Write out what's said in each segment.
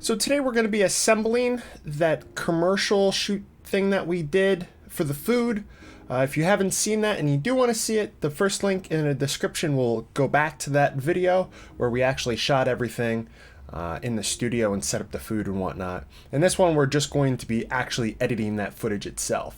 So today we're going to be assembling that commercial shoot thing that we did for the food. If you haven't seen that and you do want to see it, the first link in the description will go back to that video where we actually shot everything in the studio and set up the food and whatnot. And this one we're just going to be actually editing that footage itself.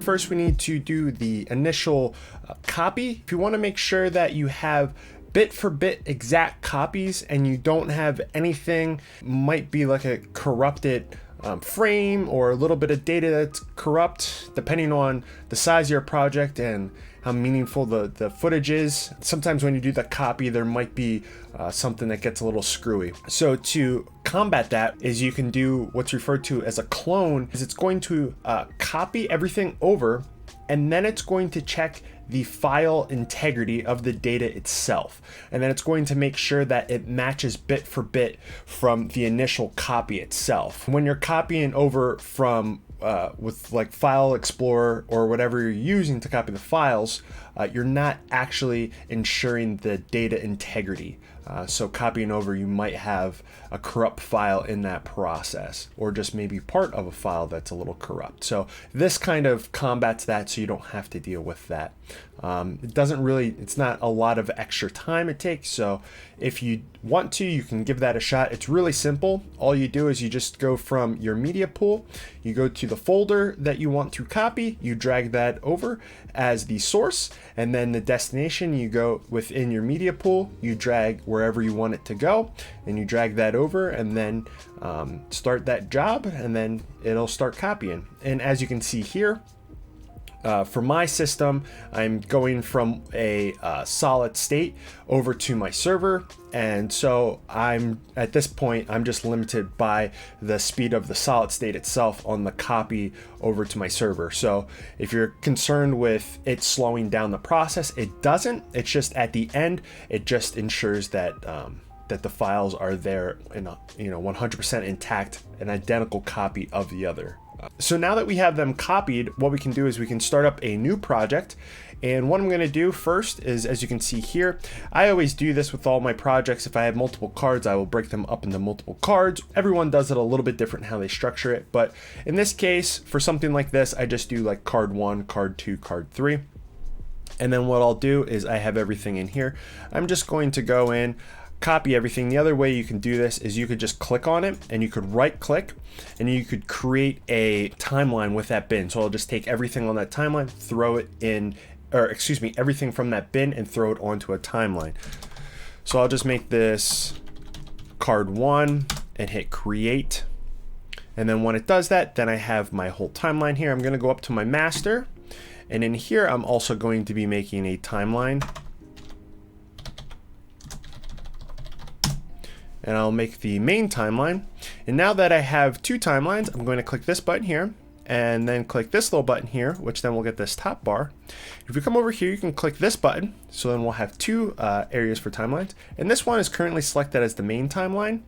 First, we need to do the initial copy. If you want to make sure that you have bit for bit exact copies and you don't have anything, might be like a corrupted frame or a little bit of data that's corrupt, depending on the size of your project and how meaningful the footage is. Sometimes when you do the copy, there might be something that gets a little screwy. So to combat that is you can do what's referred to as a clone. Is it's going to copy everything over, and then it's going to check the file integrity of the data itself. And then it's going to make sure that it matches bit for bit from the initial copy itself. When you're copying over from with like File Explorer or whatever you're using to copy the files, you're not actually ensuring the data integrity. So copying over, you might have a corrupt file in that process, or just maybe part of a file that's a little corrupt. So this kind of combats that, so you don't have to deal with that. It's not a lot of extra time it takes. So if you want to, you can give that a shot. It's really simple. All you do is you just go from your media pool, you go to the folder that you want to copy, you drag that over as the source, and then the destination, you go within your media pool, you drag wherever you want it to go, and you drag that over, and then start that job, and then it'll start copying. And as you can see here, for my system, I'm going from a solid state over to my server, and so at this point I'm just limited by the speed of the solid state itself on the copy over to my server. So if you're concerned with it slowing down the process, it doesn't. It's just at the end, it just ensures that that the files are there in a 100% intact, an identical copy of the other. So now that we have them copied, what we can do is we can start up a new project. And what I'm going to do first is, as you can see here, I always do this with all my projects. If I have multiple cards, I will break them up into multiple cards. Everyone does it a little bit different how they structure it. But in this case, for something like this, I just do like card 1, card 2, card 3. And then what I'll do is I have everything in here. I'm just going to go in, copy everything. The other way you can do this is you could just click on it and you could right click and you could create a timeline with that bin. So I'll just take everything on that timeline, throw it in, or excuse me, everything from that bin and throw it onto a timeline. So I'll just make this card 1 and hit create. And then when it does that, then I have my whole timeline here. I'm going to go up to my master, and in here I'm also going to be making a timeline. And I'll make the main timeline. And now that I have two timelines, I'm going to click this button here and then click this little button here, which then we'll get this top bar. If you come over here, you can click this button. So then we'll have two areas for timelines. And this one is currently selected as the main timeline,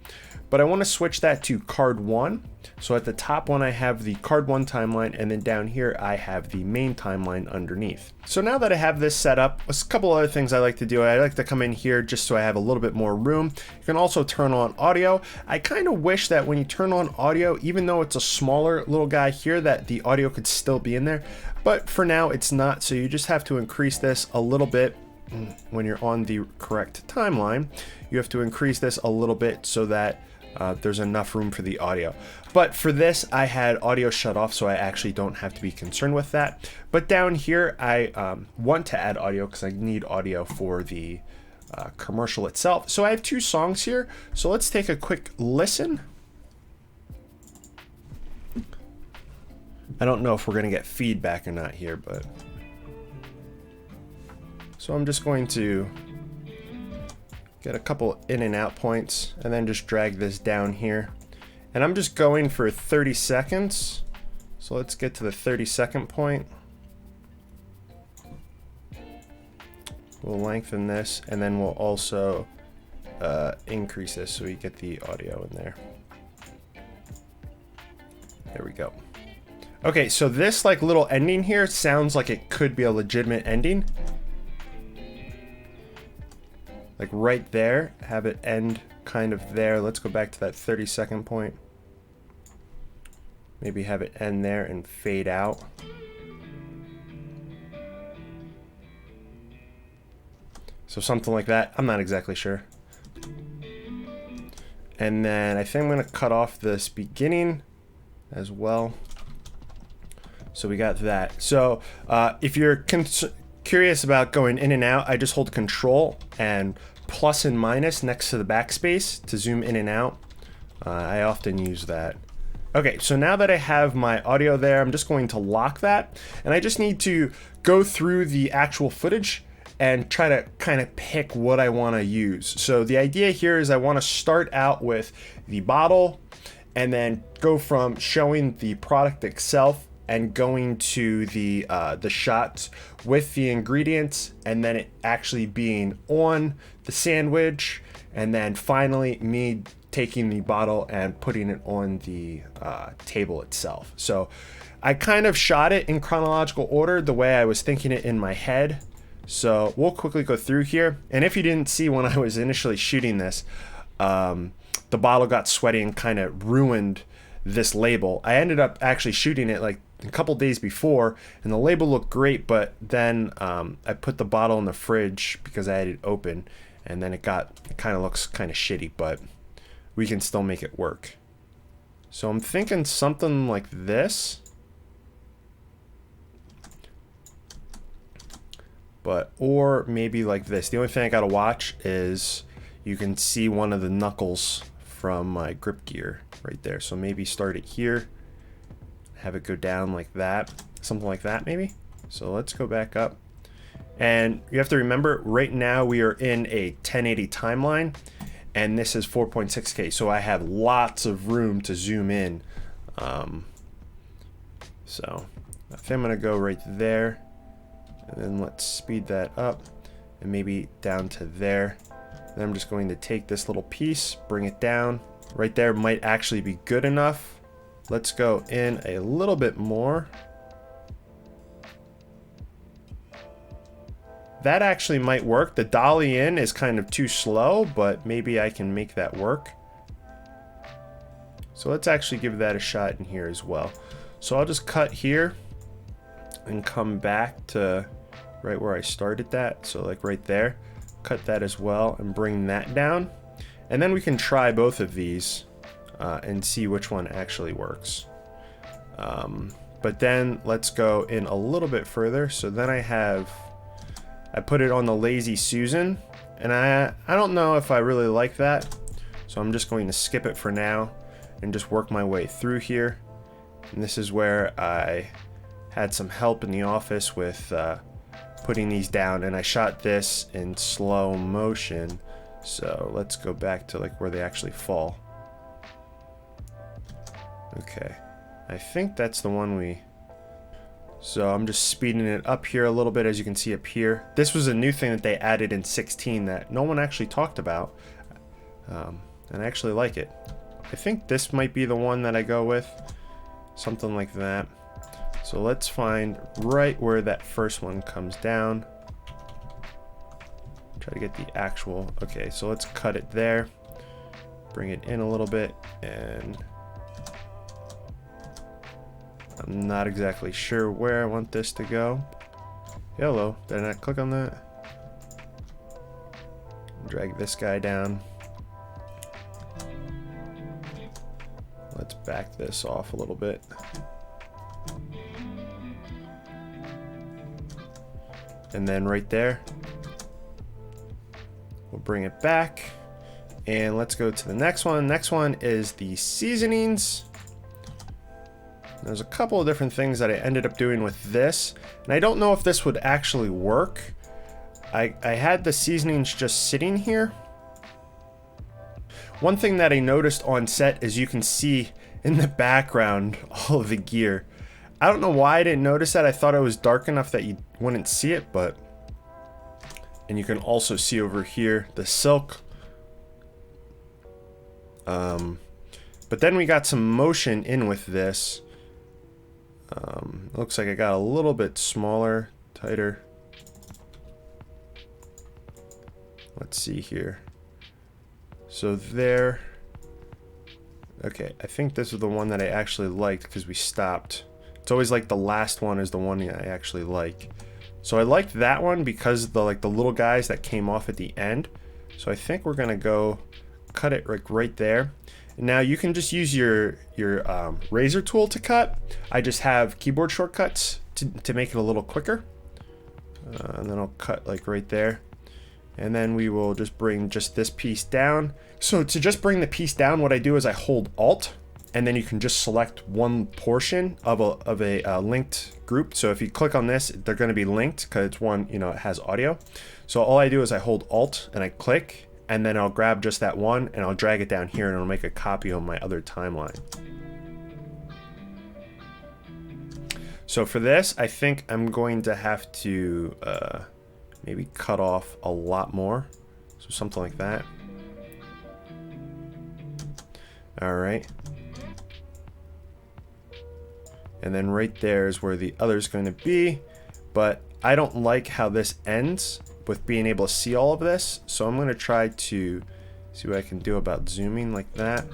but I want to switch that to card 1. So at the top one, I have the card 1 timeline, and then down here, I have the main timeline underneath. So now that I have this set up, there's a couple other things I like to do. I like to come in here just so I have a little bit more room. You can also turn on audio. I kind of wish that when you turn on audio, even though it's a smaller little guy here, that the audio could still be in there. But for now, it's not. So you just have to increase this a little bit. When you're on the correct timeline, you have to increase this a little bit so that there's enough room for the audio. But for this, I had audio shut off, so I actually don't have to be concerned with that. But down here, I want to add audio because I need audio for the commercial itself. So I have two songs here. So let's take a quick listen. I don't know if we're going to get feedback or not here, but... So I'm just going to get a couple in and out points and then just drag this down here. And I'm just going for 30 seconds. So let's get to the 30-second point. We'll lengthen this, and then we'll also increase this so we get the audio in there. There we go. Okay, so this like little ending here sounds like it could be a legitimate ending. Like right there, have it end kind of there. Let's go back to that 30-second point. Maybe have it end there and fade out. So something like that. I'm not exactly sure. And then I think I'm going to cut off this beginning as well. So we got that. So if you're curious about going in and out, I just hold Control and plus and minus next to the backspace to zoom in and out. I often use that. Okay, so now that I have my audio there, I'm just going to lock that, and I just need to go through the actual footage and try to kind of pick what I want to use. So the idea here is I want to start out with the bottle and then go from showing the product itself and going to the shots with the ingredients, and then it actually being on the sandwich, and then finally me taking the bottle and putting it on the table itself. So I kind of shot it in chronological order the way I was thinking it in my head. So we'll quickly go through here. And if you didn't see when I was initially shooting this, the bottle got sweaty and kind of ruined this label. I ended up actually shooting it like a couple days before, and the label looked great, but then I put the bottle in the fridge because I had it open, and then it kind of looks kind of shitty, but we can still make it work. So I'm thinking something like this. Or maybe like this. The only thing I gotta watch is you can see one of the knuckles from my grip gear right there. So maybe start it here, have it go down like that, something like that maybe. So let's go back up. And you have to remember, right now we are in a 1080 timeline, and this is 4.6K, so I have lots of room to zoom in. So I think I'm gonna go right there, and then let's speed that up, and maybe down to there. Then I'm just going to take this little piece, bring it down. Right there might actually be good enough. Let's go in a little bit more. That actually might work. The dolly in is kind of too slow, but maybe I can make that work. So let's actually give that a shot in here as well. So I'll just cut here and come back to right where I started that. So like right there, cut that as well and bring that down. And then we can try both of these and see which one actually works. But then let's go in a little bit further. So then I put it on the Lazy Susan, and I don't know if I really like that, so I'm just going to skip it for now and just work my way through here. And this is where I had some help in the office with putting these down, and I shot this in slow motion. So let's go back to like where they actually fall. Okay, I think that's the one we... So I'm just speeding it up here a little bit, as you can see up here. This was a new thing that they added in 16 that no one actually talked about, and I actually like it. I think this might be the one that I go with, something like that. So let's find right where that first one comes down. Try to get the actual... Okay, so let's cut it there, bring it in a little bit, and... I'm not exactly sure where I want this to go. Hello, did I not click on that? Drag this guy down. Let's back this off a little bit. And then right there, we'll bring it back. And let's go to the next one. Next one is the seasonings. There's a couple of different things that I ended up doing with this, and I don't know if this would actually work. I had the seasonings just sitting here. One thing that I noticed on set is you can see in the background all of the gear. I don't know why I didn't notice that. I thought it was dark enough that you wouldn't see it, but And you can also see over here the silk. But then we got some motion in with this. Looks like I got a little bit smaller, tighter. Let's see here. So there. Okay, I think this is the one that I actually liked because we stopped. It's always like the last one is the one that I actually like. So I liked that one because the little guys that came off at the end. So I think we're gonna go cut it right there. And now you can just use your razor tool to cut. I just have keyboard shortcuts to make it a little quicker. And then I'll cut like right there. And then we will just bring just this piece down. So to just bring the piece down, what I do is I hold Alt, and then you can just select one portion of a linked group. So if you click on this, they're going to be linked because it's one, you know, it has audio. So all I do is I hold Alt and I click, and then I'll grab just that one and I'll drag it down here, and it'll make a copy on my other timeline. So for this, I think I'm going to have to maybe cut off a lot more. So something like that. All right. And then right there is where the other is going to be. But I don't like how this ends with being able to see all of this. So I'm going to try to see what I can do about zooming like that.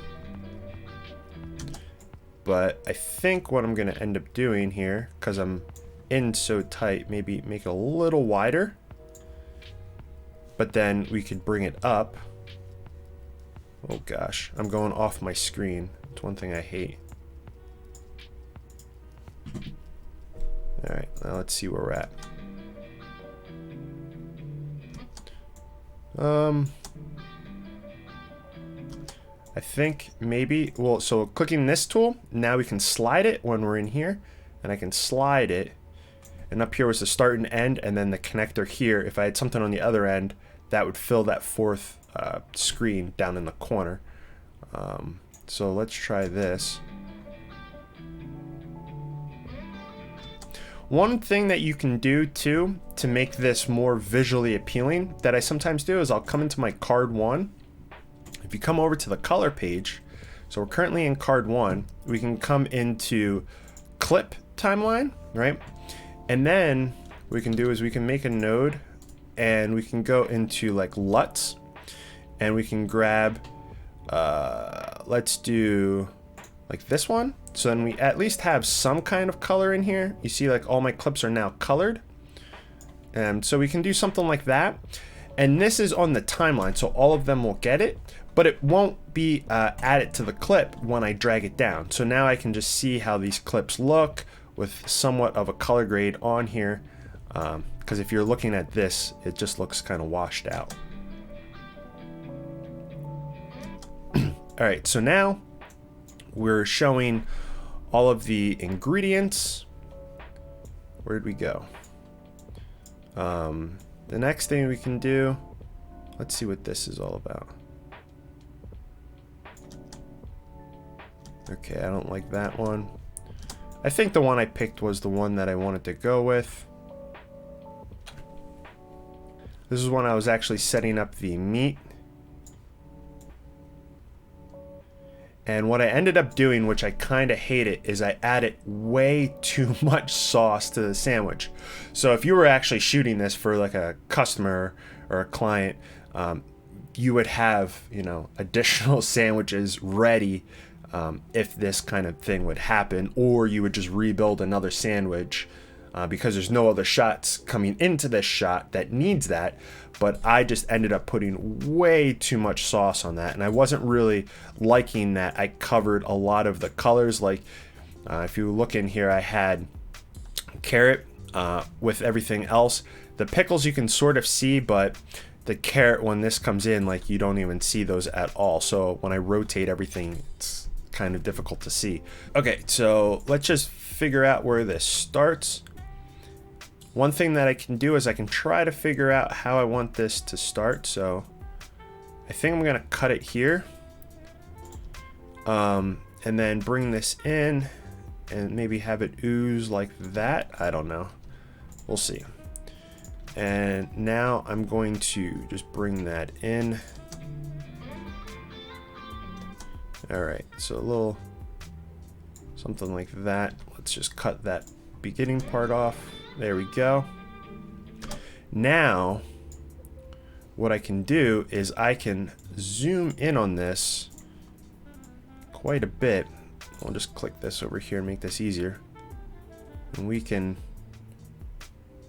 But I think what I'm going to end up doing here, because I'm in so tight, maybe make it a little wider. But then we could bring it up. Oh gosh, I'm going off my screen. It's one thing I hate. All right, now let's see where we're at. I think maybe, well, so clicking this tool, now we can slide it when we're in here, and I can slide it. And up here was the start and end, and then the connector here. If I had something on the other end, that would fill that fourth screen down in the corner. So let's try this. One thing that you can do too to make this more visually appealing that I sometimes do is I'll come into my card 1. If you come over to the color page, so we're currently in card 1, we can come into clip timeline, right? And then what we can do is we can make a node, and we can go into like LUTs, and we can grab, let's do like this one. So then we at least have some kind of color in here. You see like all my clips are now colored. And so we can do something like that. And this is on the timeline, so all of them will get it, but it won't be added to the clip when I drag it down. So now I can just see how these clips look with somewhat of a color grade on here. Because if you're looking at this, it just looks kind of washed out. All right, so now we're showing all of the ingredients. Where'd we go? The next thing we can do, let's see what this is all about. Okay, I don't like that one. I think the one I picked was the one that I wanted to go with. This is when I was actually setting up the meat. And what I ended up doing, which I kind of hate it, is I added way too much sauce to the sandwich. So if you were actually shooting this for like a customer or a client, you would have, you know, additional sandwiches ready if this kind of thing would happen, or you would just rebuild another sandwich because there's no other shots coming into this shot that needs that. But I just ended up putting way too much sauce on that, and I wasn't really liking that I covered a lot of the colors. Like if you look in here, I had carrot with everything else. The pickles you can sort of see, but the carrot, when this comes in, like you don't even see those at all. So when I rotate everything, it's kind of difficult to see. Okay, so let's just figure out where this starts. One thing that I can do is I can try to figure out how I want this to start. So I think I'm gonna cut it here, and then bring this in and maybe have it ooze like that. I don't know, we'll see. And now I'm going to just bring that in. All right, so a little something like that. Let's just cut that beginning part off. There we go. Now, what I can do is I can zoom in on this quite a bit. I'll just click this over here and make this easier. And we can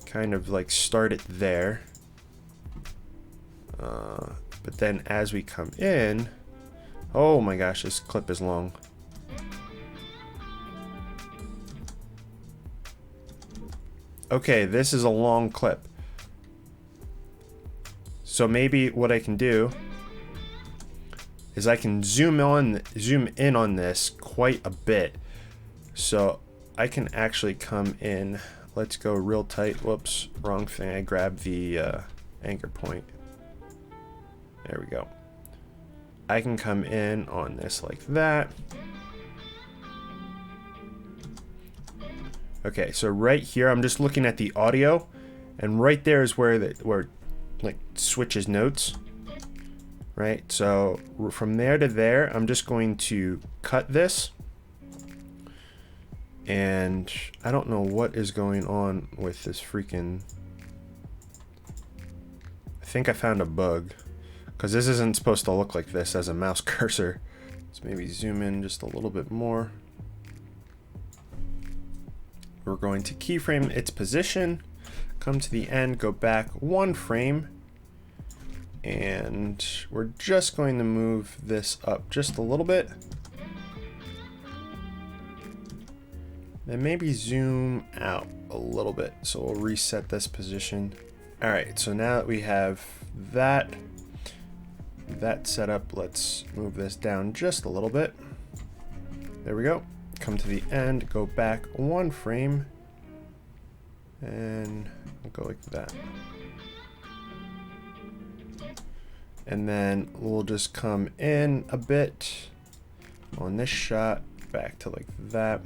kind of like start it there. But then as we come in, oh my gosh, this clip is long. Okay, this is a long clip. So maybe what I can do is I can zoom in on this quite a bit. So I can actually come in. Let's go real tight. Whoops, wrong thing. I grabbed the anchor point. There we go. I can come in on this like that. Okay, so right here, I'm just looking at the audio, and right there is where like switches notes, right? So from there to there, I'm just going to cut this, and I don't know what is going on with this freaking. I think I found a bug, because this isn't supposed to look like this as a mouse cursor. Let's maybe zoom in just a little bit more. We're going to keyframe its position, come to the end, go back one frame, and we're just going to move this up just a little bit. Then maybe zoom out a little bit. So we'll reset this position. All right, so now that we have that set up, let's move this down just a little bit. There we go. Come to the end, go back one frame, and we'll go like that. And then we'll just come in a bit on this shot, back to like that.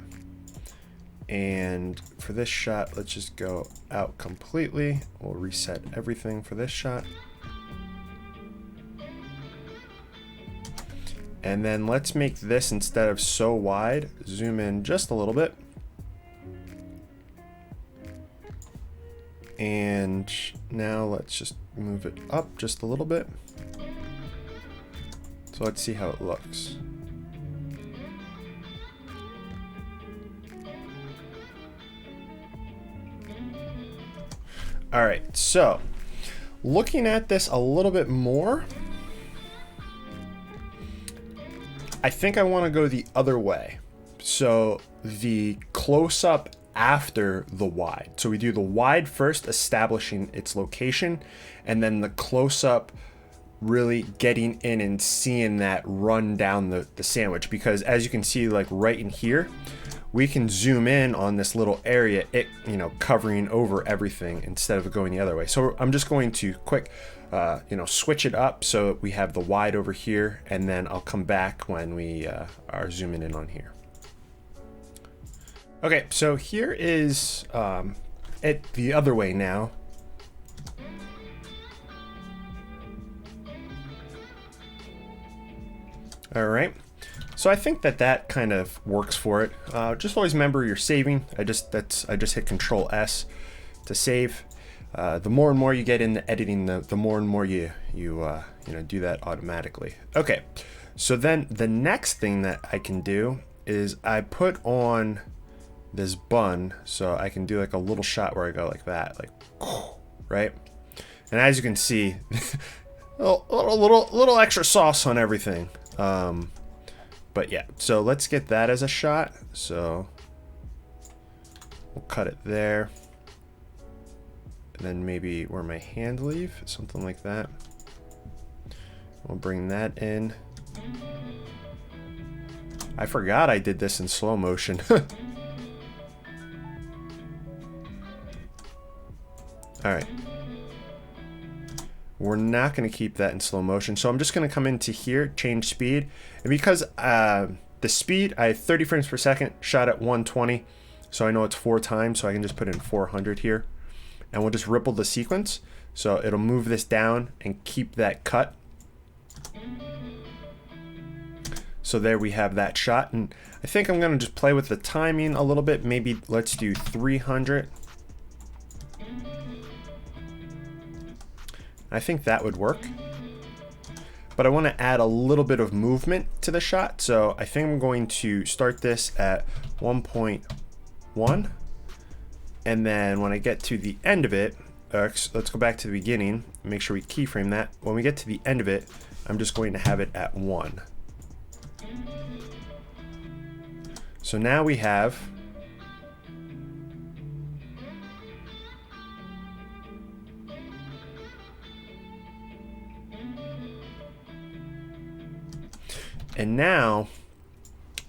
And for this shot, let's just go out completely. We'll reset everything for this shot. And then let's make this, instead of so wide, zoom in just a little bit. And now let's just move it up just a little bit. So let's see how it looks. All right, so looking at this a little bit more, I think I want to go the other way. So the close-up after the wide. So we do the wide first, establishing its location, and then the close-up really getting in and seeing that run down the sandwich. Because as you can see, like right in here, we can zoom in on this little area, it, you know, covering over everything instead of going the other way. So I'm just going to quick switch it up so we have the wide over here, and then I'll come back when we are zooming in on here. Okay, so here is it the other way now. All right, so I think that kind of works for it. Just always remember you're saving. I just hit Control S to save. The more and more you get into editing, the more and more you do that automatically. Okay, so then the next thing that I can do is I put on this bun, so I can do like a little shot where I go like that, like right. And as you can see, a little extra sauce on everything. But yeah, so let's get that as a shot. So we'll cut it there. And then maybe where my hand leave, something like that. We'll bring that in. I forgot I did this in slow motion. All right. We're not going to keep that in slow motion. So I'm just going to come into here, change speed. And because the speed, I have 30 frames per second, shot at 120. So I know it's 4 times, so I can just put in 400 here. and we'll just ripple the sequence. So it'll move this down and keep that cut. So there we have that shot, and I think I'm gonna just play with the timing a little bit. Maybe let's do 300. I think that would work. But I want to add a little bit of movement to the shot, so I think I'm going to start this at 1.1, and then when I get to the end of it, let's go back to the beginning, make sure we keyframe that. When we get to the end of it, I'm just going to have it at 1. So now we have and now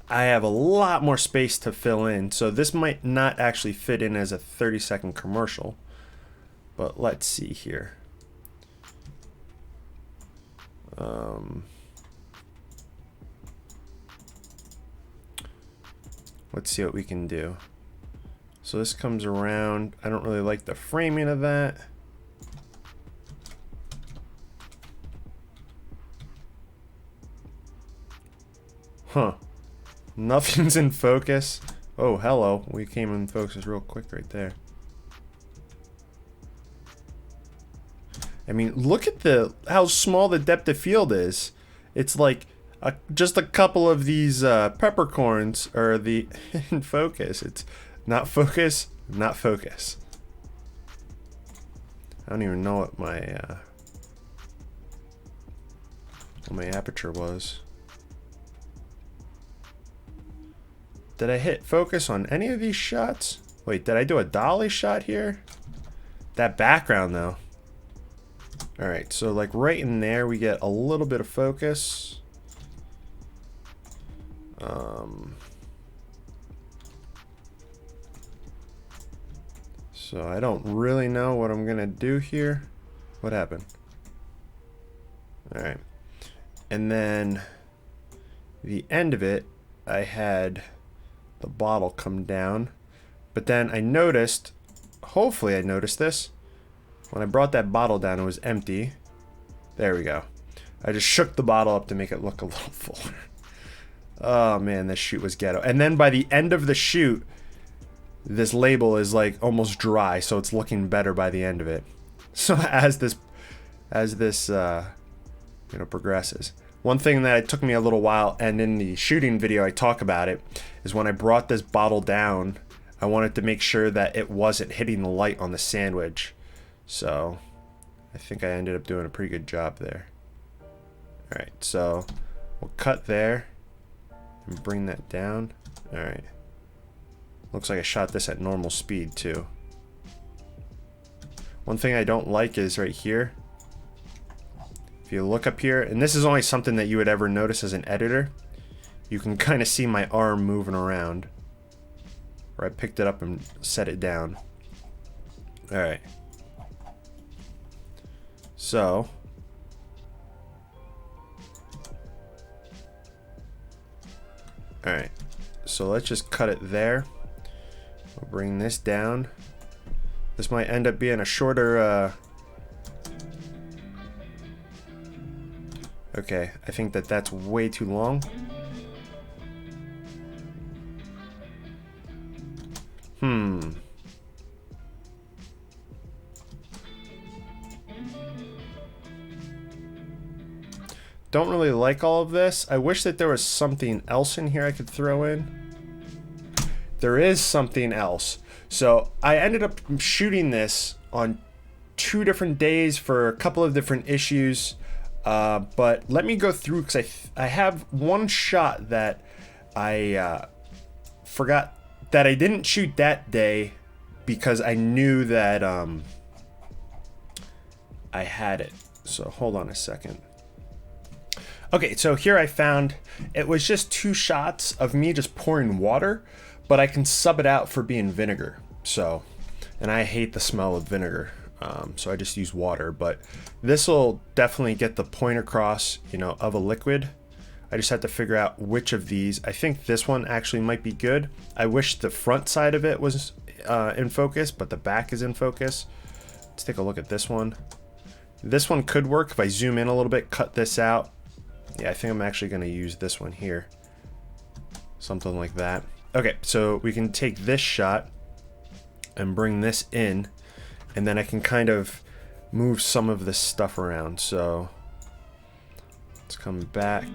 I have a lot more space to fill in. So this might not actually fit in as a 30-second commercial, but let's see here. Let's see what we can do. So this comes around. I don't really like the framing of that. Huh. Nothing's in focus. Oh, hello. We came in focus real quick right there. I mean, look at how small the depth of field is. It's like just a couple of these peppercorns are in focus. It's not focus, not focus. I don't even know what my aperture was. Did I hit focus on any of these shots? Wait, did I do a dolly shot here? That background though. All right, so like right in there we get a little bit of focus. So I don't really know what I'm gonna do here. What happened? All right, and then the end of it, I had the bottle come down, but then I noticed, hopefully I noticed this, when I brought that bottle down it was empty. There we go. I just shook the bottle up to make it look a little fuller. Oh man, this shoot was ghetto. And then by the end of the shoot, this label is like almost dry, so it's looking better by the end of it. So as this you know, progresses. One thing that it took me a little while, and in the shooting video I talk about it, is when I brought this bottle down, I wanted to make sure that it wasn't hitting the light on the sandwich. So I think I ended up doing a pretty good job there. Alright, so we'll cut there and bring that down. Alright. Looks like I shot this at normal speed too. One thing I don't like is right here. If you look up here, and this is only something that you would ever notice as an editor, you can kind of see my arm moving around. Where I picked it up and set it down. Alright. So. Alright. So let's just cut it there. We'll bring this down. This might end up being a shorter okay, I think that's way too long. Don't really like all of this. I wish that there was something else in here I could throw in. There is something else. So I ended up shooting this on 2 different days for a couple of different issues. But let me go through, because I have one shot that I forgot that I didn't shoot that day because I knew that I had it. So hold on a second. Okay, so here I found it was just 2 shots of me just pouring water, but I can sub it out for being vinegar. So, and I hate the smell of vinegar. So I just use water, but this will definitely get the point across, you know, of a liquid. I just have to figure out which of these. I think this one actually might be good. I wish the front side of it was in focus, but the back is in focus. Let's take a look at this one. This one could work if I zoom in a little bit, cut this out. Yeah, I think I'm actually going to use this one here. Something like that. Okay, so we can take this shot and bring this in, and then I can kind of move some of this stuff around. So let's come back.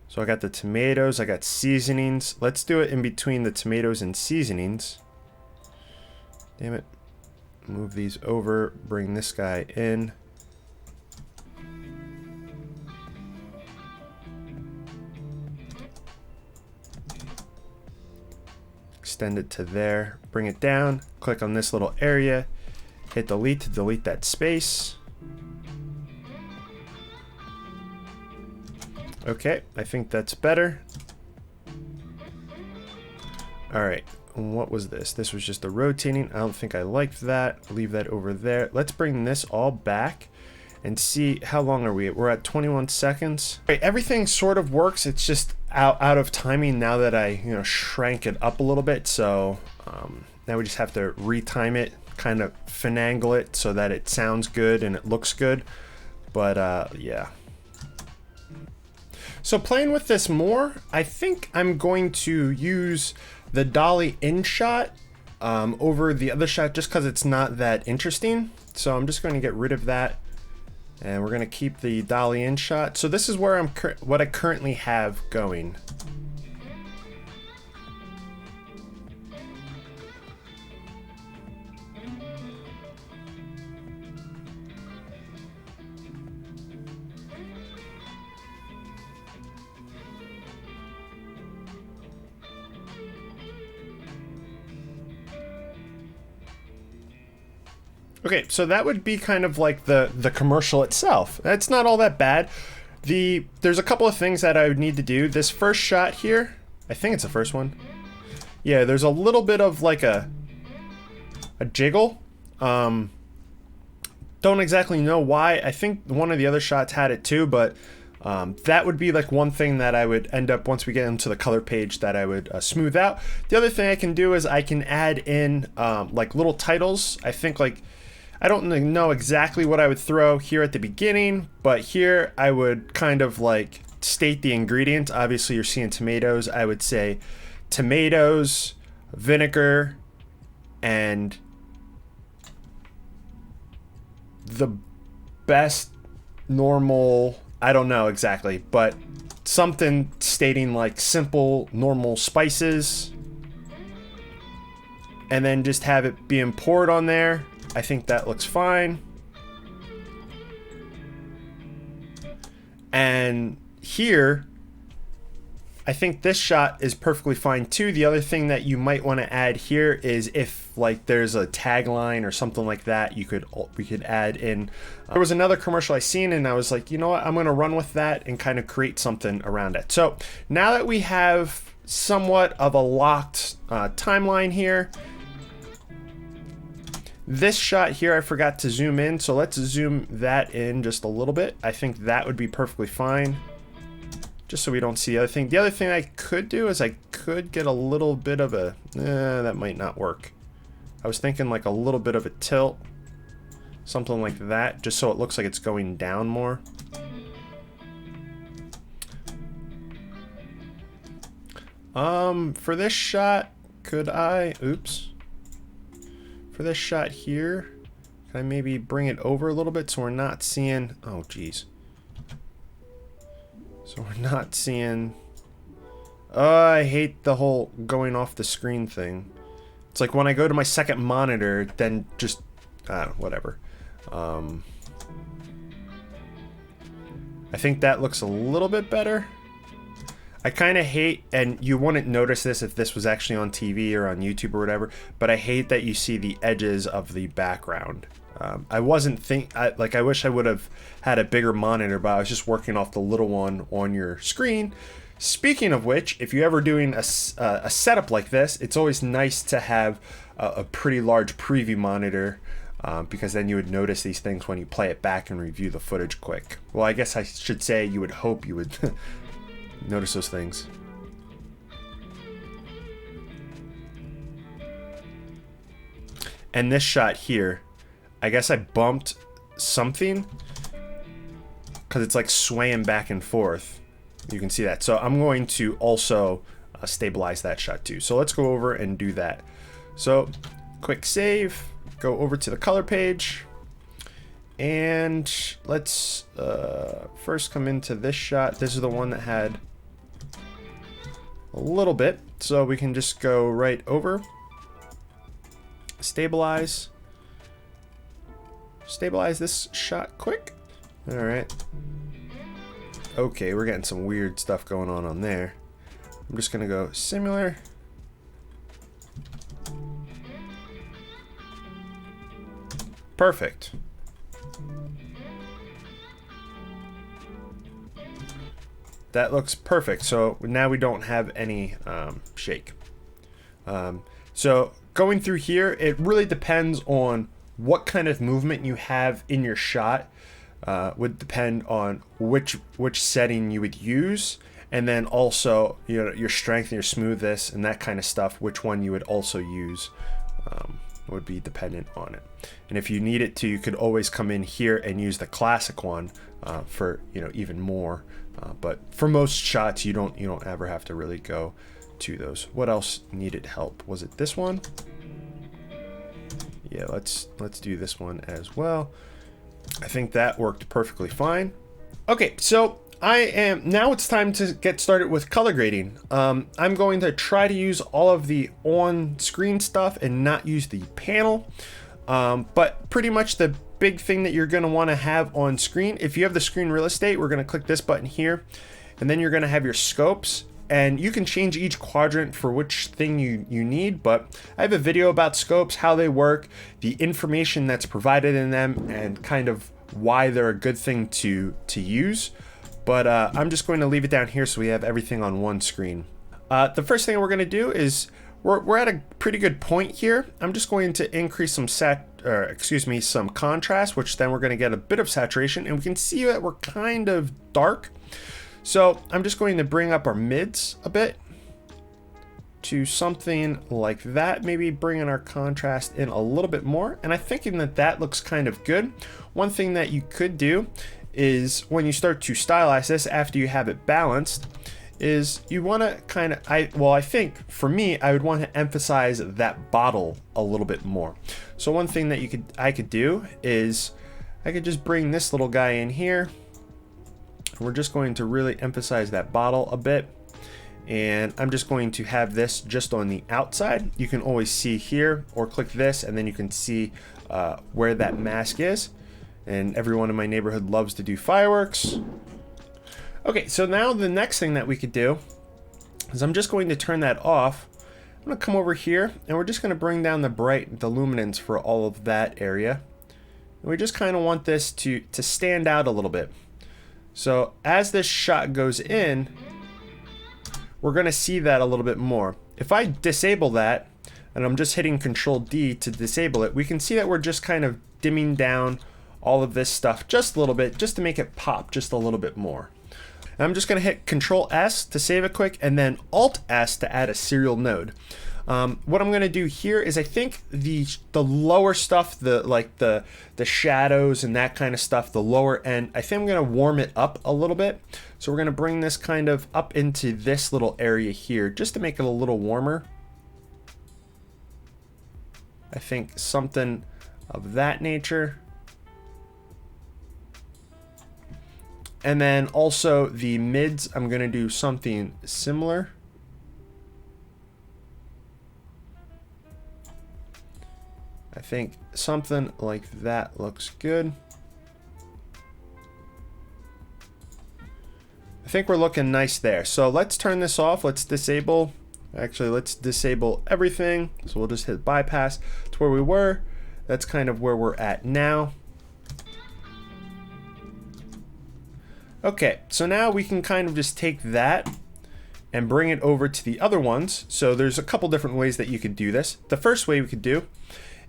So I got the tomatoes, I got seasonings. Let's do it in between the tomatoes and seasonings. Damn it. Move these over, bring this guy in. Extend it to there, bring it down, click on this little area, hit delete to delete that space. Okay, I think that's better. All right, what was this? This was just the rotating. I don't think I liked that. Leave that over there. Let's bring this all back and see how long are we at. We're at 21 seconds. All right, everything sort of works. It's just out of timing now that I shrank it up a little bit. So now we just have to retime it, kind of finagle it so that it sounds good and it looks good. But yeah. So playing with this more, I think I'm going to use the dolly in shot over the other shot just because it's not that interesting. So I'm just going to get rid of that, and we're going to keep the dolly in shot. So this is where what I currently have going. Okay, so that would be kind of like the commercial itself. It's not all that bad. There's a couple of things that I would need to do. This first shot here, I think it's the first one. Yeah, there's a little bit of like a jiggle. Don't exactly know why. I think one of the other shots had it too, but that would be like one thing that I would end up, once we get into the color page, that I would smooth out. The other thing I can do is I can add in like little titles. I think like, I don't know exactly what I would throw here at the beginning, but here I would kind of like state the ingredients. Obviously you're seeing tomatoes. I would say tomatoes, vinegar, and the best normal, I don't know exactly, but something stating like simple normal spices, and then just have it being poured on there. I think that looks fine. And here, I think this shot is perfectly fine too. The other thing that you might want to add here is if like there's a tagline or something like that, we could add in. There was another commercial I seen and I was like, you know what, I'm going to run with that and kind of create something around it. So now that we have somewhat of a locked timeline here, this shot here, I forgot to zoom in, so let's zoom that in just a little bit. I think that would be perfectly fine, just so we don't see the other thing. The other thing I could do is I could get a little bit of a, that might not work. I was thinking like a little bit of a tilt, something like that, just so it looks like it's going down more. For this shot, could I, oops. For this shot here, can I maybe bring it over a little bit so we're not seeing, oh geez. So we're not seeing, I hate the whole going off the screen thing. It's like when I go to my second monitor, then just, whatever. I think that looks a little bit better. I kind of hate, and you wouldn't notice this if this was actually on TV or on YouTube or whatever, but I hate that you see the edges of the background. I wish I would have had a bigger monitor, but I was just working off the little one on your screen. Speaking of which, if you're ever doing a setup like this, it's always nice to have a pretty large preview monitor, because then you would notice these things when you play it back and review the footage quick. Well, I guess I should say you would hope you would notice those things. And this shot here, I guess I bumped something because it's like swaying back and forth. You can see that. So I'm going to also stabilize that shot too. So let's go over and do that. So quick save, go over to the color page, and let's first come into this shot. This is the one that had a little bit, so we can just go right over, stabilize this shot quick. All right. Okay, we're getting some weird stuff going on there. I'm just gonna go similar. Perfect. That looks perfect. So now we don't have any shake. So going through here, it really depends on what kind of movement you have in your shot. Would depend on which setting you would use, and then also, you know, your strength and your smoothness and that kind of stuff, which one you would also use would be dependent on it. And if you need it to, you could always come in here and use the classic one for, you know, even more. But for most shots, you don't ever have to really go to those. What else needed help? Was it this one? Yeah, let's do this one as well. I think that worked perfectly fine. Okay, so now it's time to get started with color grading. I'm going to try to use all of the on-screen stuff and not use the panel. But pretty much the big thing that you're going to want to have on screen, if you have the screen real estate, we're going to click this button here, and then you're going to have your scopes. And you can change each quadrant for which thing you need, but I have a video about scopes, how they work, the information that's provided in them, and kind of why they're a good thing to use. But I'm just going to leave it down here so we have everything on one screen. The first thing we're going to do is we're at a pretty good point here. I'm just going to increase some some contrast, which then we're going to get a bit of saturation, and we can see that we're kind of dark. So I'm just going to bring up our mids a bit to something like that, maybe bringing our contrast in a little bit more. And I'm thinking that that looks kind of good. One thing that you could do is when you start to stylize this after you have it balanced is you want to kind of, I think for me, I would want to emphasize that bottle a little bit more. So one thing that I could do is I could just bring this little guy in here. We're just going to really emphasize that bottle a bit, and I'm just going to have this just on the outside. You can always see here, or click this, and then you can see where that mask is. And everyone in my neighborhood loves to do fireworks. Okay, so now the next thing that we could do is I'm just going to turn that off. I'm going to come over here, and we're just going to bring down the luminance for all of that area. And we just kind of want this to stand out a little bit. So as this shot goes in, we're going to see that a little bit more. If I disable that, and I'm just hitting Control D to disable it, we can see that we're just kind of dimming down all of this stuff just a little bit, just to make it pop just a little bit more. And I'm just going to hit Control S to save it quick, and then Alt S to add a serial node. What I'm going to do here is I think the lower stuff, the shadows and that kind of stuff, the lower end, I think I'm going to warm it up a little bit. So we're going to bring this kind of up into this little area here just to make it a little warmer. I think something of that nature. And then also the mids, I'm going to do something similar. I think something like that looks good. I think we're looking nice there. So let's turn this off. Let's disable. Actually, let's disable everything. So we'll just hit bypass to where we were. That's kind of where we're at now. Okay, so now we can kind of just take that and bring it over to the other ones. So there's a couple different ways that you could do this. The first way we could do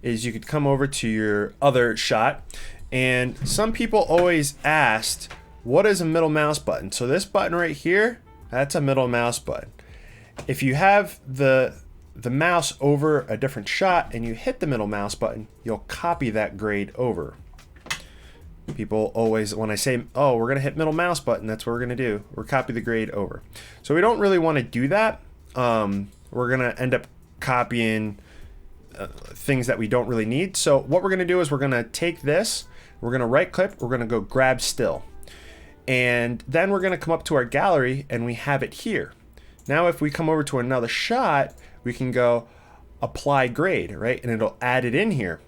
is you could come over to your other shot, and some people always asked, what is a middle mouse button? So this button right here, that's a middle mouse button. If you have the the mouse over a different shot and you hit the middle mouse button, you'll copy that grade over. People always, when I say, oh, we're going to hit middle mouse button, that's what we're going to do. We're copy the grade over. So we don't really want to do that. We're going to end up copying things that we don't really need. So what we're going to do is we're going to take this, we're going to right click, we're going to go grab still. And then we're going to come up to our gallery and we have it here. Now if we come over to another shot, we can go apply grade, right? And it'll add it in here.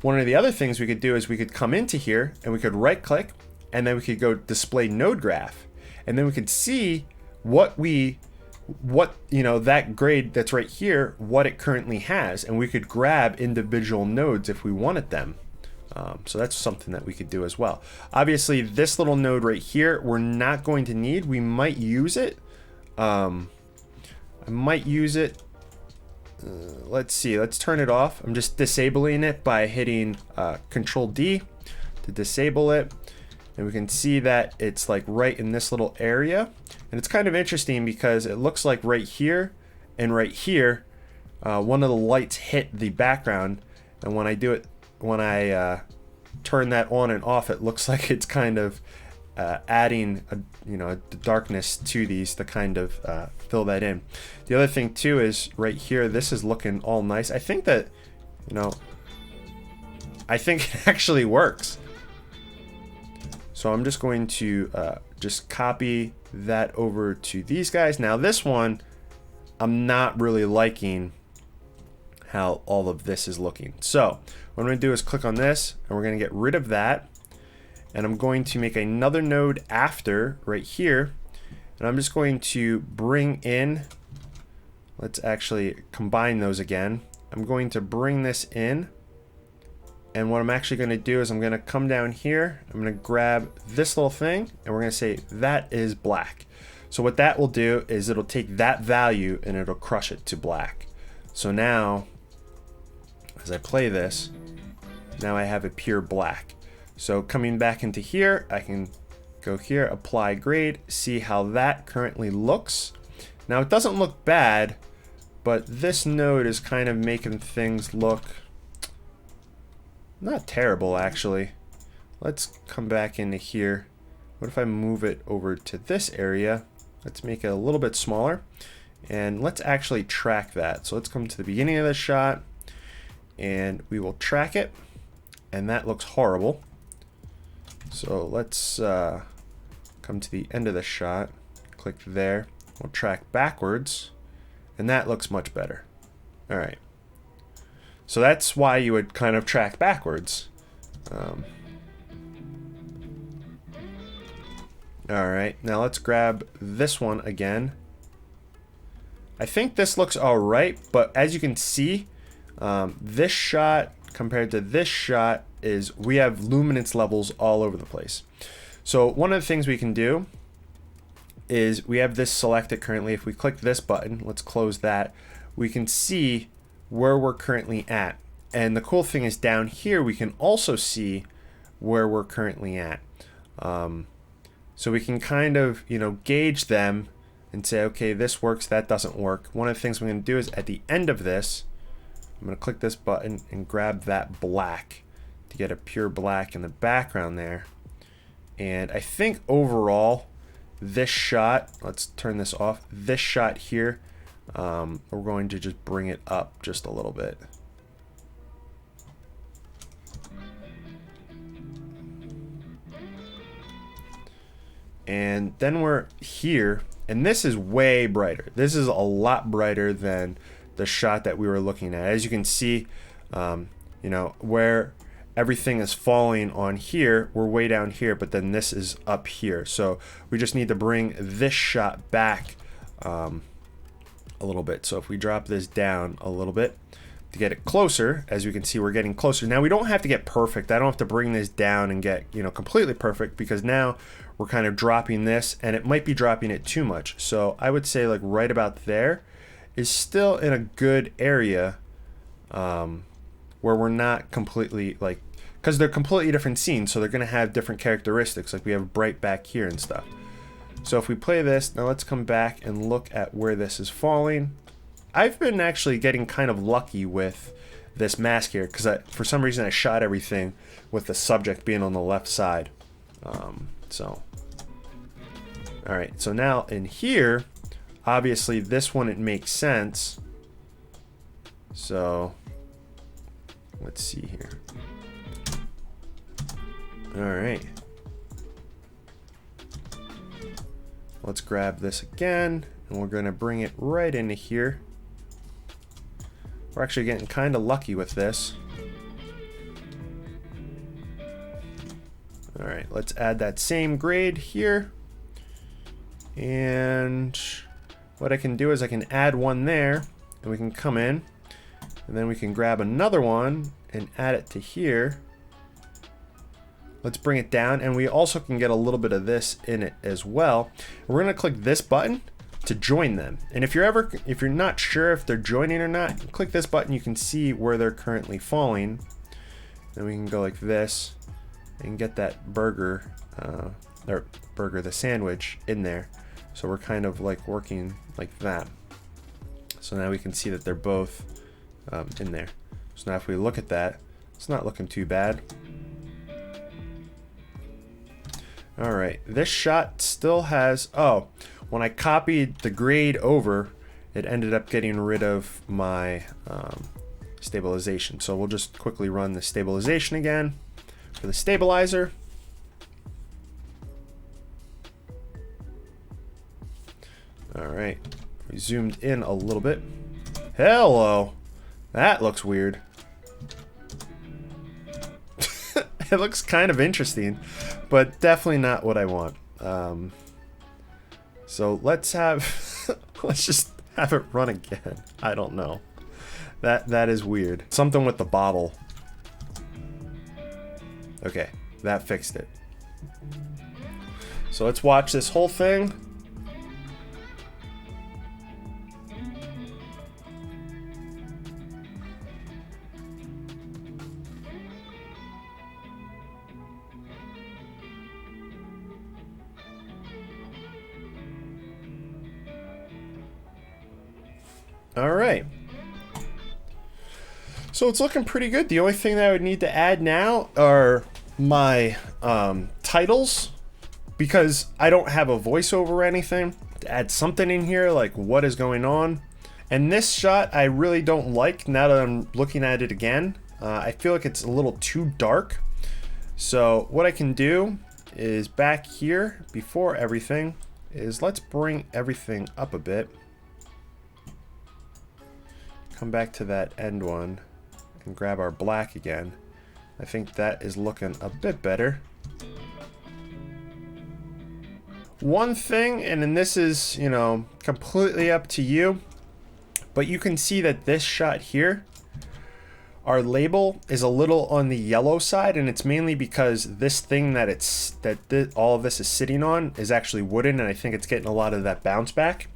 One of the other things we could do is we could come into here and we could right click and then we could go display node graph. And then we could see what that grade that's right here, what it currently has. And we could grab individual nodes if we wanted them. So that's something that we could do as well. Obviously this little node right here, we're not going to need. We might use it. I might use it. Let's see, let's turn it off. I'm just disabling it by hitting Control D to disable it. And we can see that it's like right in this little area. And it's kind of interesting because it looks like right here and right here, one of the lights hit the background. And when I do it, when I turn that on and off, it looks like it's kind of adding a darkness to these to kind of fill that in. The other thing too is right here, this is looking all nice. I think that, I think it actually works. So I'm just going to just copy that over to these guys. Now this one, I'm not really liking how all of this is looking. So what I'm going to do is click on this and we're going to get rid of that. And I'm going to make another node after right here. And I'm just going to bring in, let's actually combine those again. I'm going to bring this in. And what I'm actually going to do is I'm going to come down here. I'm going to grab this little thing and we're going to say that is black. So what that will do is it'll take that value and it'll crush it to black. So now, as I play this, now I have a pure black. So coming back into here, I can go here, apply grade, see how that currently looks. Now it doesn't look bad, but this node is kind of making things look not terrible actually. Let's come back into here. What if I move it over to this area? Let's make it a little bit smaller and let's actually track that. So let's come to the beginning of the shot and we will track it, and that looks horrible. So let's come to the end of the shot, click there, we'll track backwards, and that looks much better. All right. So that's why you would kind of track backwards. All right, now let's grab this one again. I think this looks all right, but as you can see, this shot compared to this shot is we have luminance levels all over the place. So one of the things we can do is we have this selected currently. If we click this button, let's close that, we can see where we're currently at. And the cool thing is down here we can also see where we're currently at. So we can kind of gauge them and say, okay, this works, that doesn't work. One of the things we're going to do is at the end of this, I'm going to click this button and grab that black to get a pure black in the background there. And I think overall this shot, let's turn this off, this shot here, we're going to just bring it up just a little bit. And then we're here, and this is way brighter. This is a lot brighter than the shot that we were looking at. As you can see, where everything is falling on here, we're way down here, but then this is up here. So we just need to bring this shot back a little bit. So if we drop this down a little bit to get it closer, as you can see, we're getting closer. Now we don't have to get perfect. I don't have to bring this down and get completely perfect, because now we're kind of dropping this, and it might be dropping it too much. So I would say like right about there is still in a good area, where we're not completely because they're completely different scenes, so they're going to have different characteristics. Like we have bright back here and stuff. So if we play this, now let's come back and look at where this is falling. I've been actually getting kind of lucky with this mask here because for some reason I shot everything with the subject being on the left side. So, all right, so now in here, obviously this one, it makes sense. So let's see here. All right. Let's grab this again, and we're gonna bring it right into here. We're actually getting kind of lucky with this. All right, let's add that same grade here. And what I can do is I can add one there, and we can come in, and then we can grab another one and add it to here. Let's bring it down, and we also can get a little bit of this in it as well. We're gonna click this button to join them. And if you're not sure if they're joining or not, click this button, you can see where they're currently falling. Then we can go like this and get that burger, the sandwich in there. So we're kind of like working like that. So now we can see that they're both in there. So now if we look at that, it's not looking too bad. All right, this shot still has, when I copied the grade over, it ended up getting rid of my stabilization. So we'll just quickly run the stabilization again for the stabilizer. All right, we zoomed in a little bit. Hello, that looks weird. It looks kind of interesting, but definitely not what I want. So let's just have it run again. I don't know. That is weird. Something with the bottle. Okay, that fixed it. So let's watch this whole thing. All right. So it's looking pretty good. The only thing that I would need to add now are my titles, because I don't have a voiceover or anything. To add something in here, like what is going on. And this shot I really don't like now that I'm looking at it again. I feel like it's a little too dark. So what I can do is back here before everything is let's bring everything up a bit. Come back to that end one and grab our black again. I think that is looking a bit better. One thing, and then this is, you know, completely up to you, but you can see that this shot here, our label is a little on the yellow side, and it's mainly because this thing that all of this is sitting on is actually wooden, and I think it's getting a lot of that bounce back.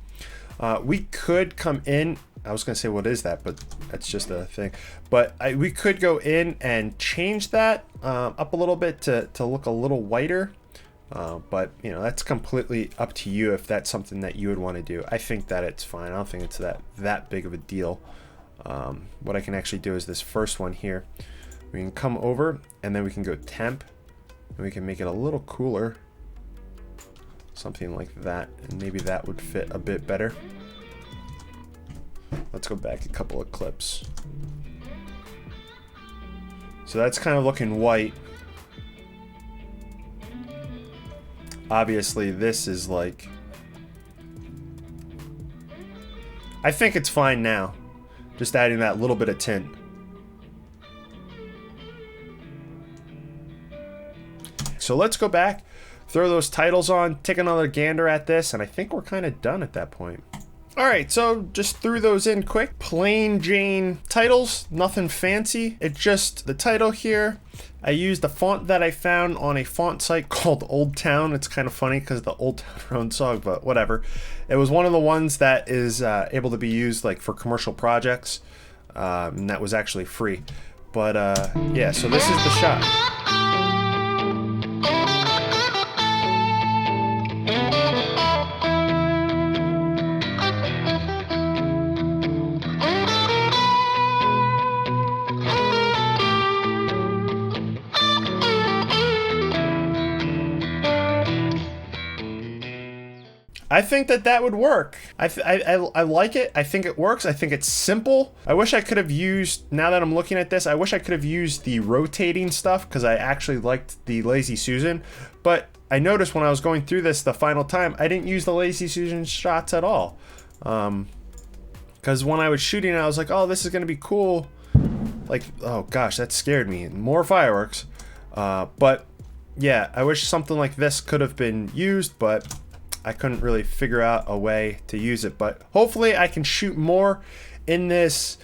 We could come in, I was gonna say what is that, but that's just a thing. But we could go in and change that up a little bit to look a little whiter. But you know, that's completely up to you if that's something that you would want to do. I think that it's fine. I don't think it's that big of a deal. What I can actually do is this first one here. We can come over and then we can go temp and we can make it a little cooler. Something like that, and maybe that would fit a bit better. Let's go back a couple of clips. So that's kind of looking white. Obviously this is like, I think it's fine now. Just adding that little bit of tint. So let's go back, throw those titles on, take another gander at this, and I think we're kind of done at that point. All right, so just threw those in quick. Plain Jane titles, nothing fancy. It's just the title here. I used a font that I found on a font site called Old Town. It's kind of funny because the Old Town Road song, but whatever. It was one of the ones that is able to be used like for commercial projects, and that was actually free. But yeah, so this is the shot. I think that would work. I like it. I think it works. I think it's simple. I wish I could have used, now that I'm looking at this, I wish I could have used the rotating stuff because I actually liked the Lazy Susan. But I noticed when I was going through this the final time, I didn't use the Lazy Susan shots at all. Because when I was shooting, I was like, oh, this is going to be cool. Like, oh gosh, that scared me. More fireworks. But yeah, I wish something like this could have been used, but I couldn't really figure out a way to use it. But hopefully I can shoot more in this.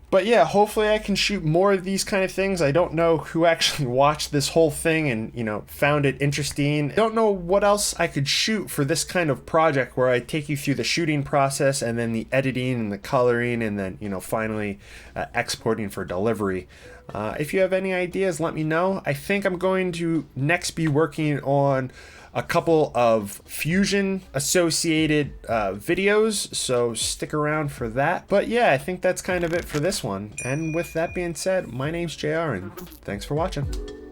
But yeah, hopefully I can shoot more of these kind of things. I don't know who actually watched this whole thing and, you know, found it interesting. I don't know what else I could shoot for this kind of project where I take you through the shooting process and then the editing and the coloring and then, you know, finally exporting for delivery. If you have any ideas, let me know. I think I'm going to next be working on a couple of Fusion associated videos, so stick around for that. But yeah, I think that's kind of it for this one. And with that being said, my name's JR and thanks for watching.